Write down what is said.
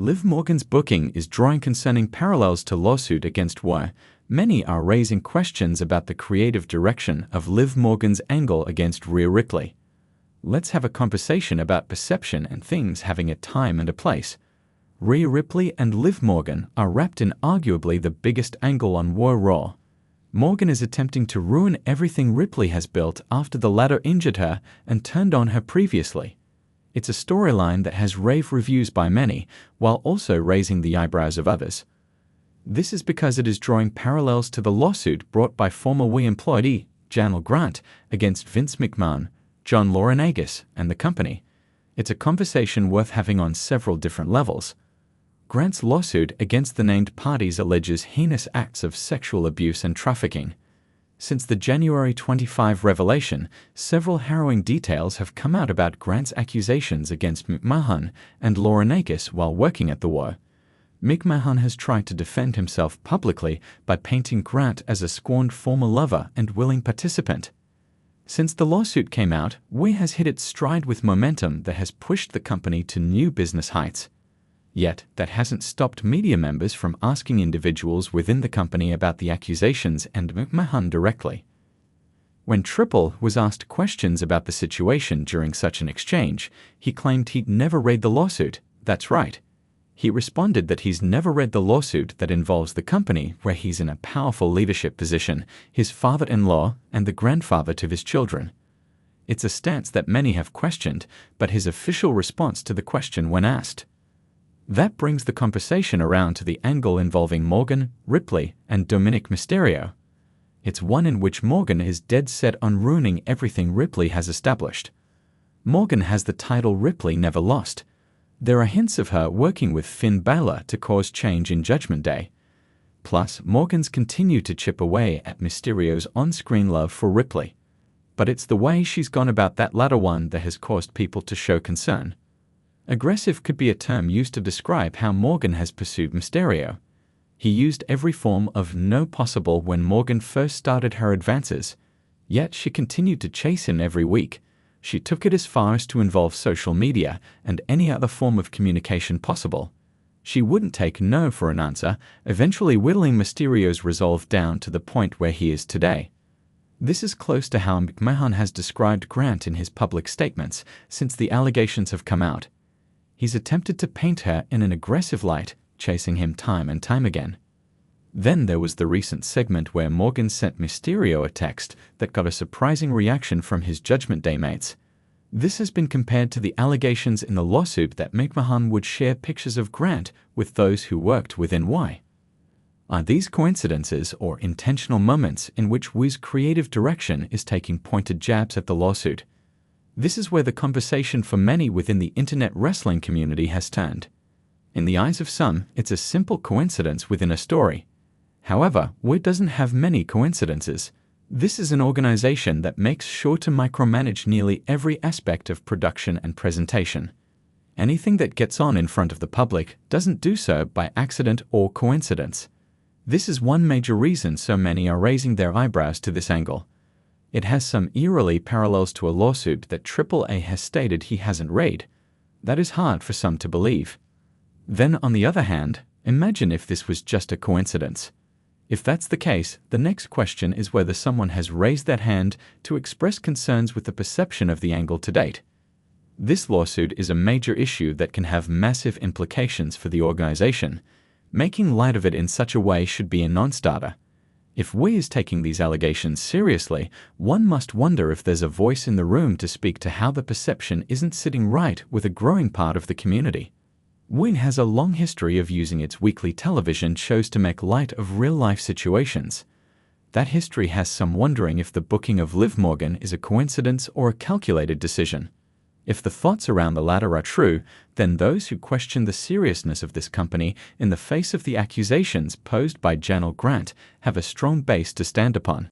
Liv Morgan's booking is drawing concerning parallels to lawsuit against Rhea. Many are raising questions about the creative direction of Liv Morgan's angle against Rhea Ripley. Let's have a conversation about perception and things having a time and a place. Rhea Ripley and Liv Morgan are wrapped in arguably the biggest angle on Raw. Morgan is attempting to ruin everything Ripley has built after the latter injured her and turned on her previously. It's a storyline that has rave reviews by many, while also raising the eyebrows of others. This is because it is drawing parallels to the lawsuit brought by former Rhea employee Janel against Vince McMahon, John Laurinaitis, and the company. It's a conversation worth having on several different levels. Grant's lawsuit against the named parties alleges heinous acts of sexual abuse and trafficking. Since the January 25 revelation, several harrowing details have come out about Grant's accusations against McMahon and Laurinaitis while working at the war. McMahon has tried to defend himself publicly by painting Grant as a scorned former lover and willing participant. Since the lawsuit came out, Rhea has hit its stride with momentum that has pushed the company to new business heights. Yet, that hasn't stopped media members from asking individuals within the company about the accusations and McMahon directly. When Triple was asked questions about the situation during such an exchange, he claimed he'd never read the lawsuit. That's right. He responded that he's never read the lawsuit that involves the company where he's in a powerful leadership position, his father-in-law, and the grandfather to his children. It's a stance that many have questioned, but his official response to the question when asked. That brings the conversation around to the angle involving Morgan, Ripley, and Dominic Mysterio. It's one in which Morgan is dead set on ruining everything Ripley has established. Morgan has the title Ripley never lost. There are hints of her working with Finn Balor to cause change in Judgment Day. Plus, Morgan's continue to chip away at Mysterio's on-screen love for Ripley. But it's the way she's gone about that latter one that has caused people to show concern. Aggressive could be a term used to describe how Morgan has pursued Mysterio. He used every form of no possible when Morgan first started her advances, yet she continued to chase him every week. She took it as far as to involve social media and any other form of communication possible. She wouldn't take no for an answer, eventually whittling Mysterio's resolve down to the point where he is today. This is close to how McMahon has described Grant in his public statements since the allegations have come out. He's attempted to paint her in an aggressive light, chasing him time and time again. Then there was the recent segment where Morgan sent Mysterio a text that got a surprising reaction from his Judgment Day mates. This has been compared to the allegations in the lawsuit that McMahon would share pictures of Grant with those who worked within Y. Are these coincidences or intentional moments in which Rhea's creative direction is taking pointed jabs at the lawsuit? This is where the conversation for many within the internet wrestling community has turned. In the eyes of some, it's a simple coincidence within a story. However, Rhea doesn't have many coincidences. This is an organization that makes sure to micromanage nearly every aspect of production and presentation. Anything that gets on in front of the public doesn't do so by accident or coincidence. This is one major reason so many are raising their eyebrows to this angle. It has some eerily parallels to a lawsuit that AAA has stated he hasn't read. That is hard for some to believe. Then, on the other hand, imagine if this was just a coincidence. If that's the case, the next question is whether someone has raised that hand to express concerns with the perception of the angle to date. This lawsuit is a major issue that can have massive implications for the organization. Making light of it in such a way should be a non-starter. If Rhea is taking these allegations seriously, one must wonder if there's a voice in the room to speak to how the perception isn't sitting right with a growing part of the community. Rhea has a long history of using its weekly television shows to make light of real-life situations. That history has some wondering if the booking of Liv Morgan is a coincidence or a calculated decision. If the thoughts around the latter are true, then those who question the seriousness of this company in the face of the accusations posed by Janel have a strong base to stand upon.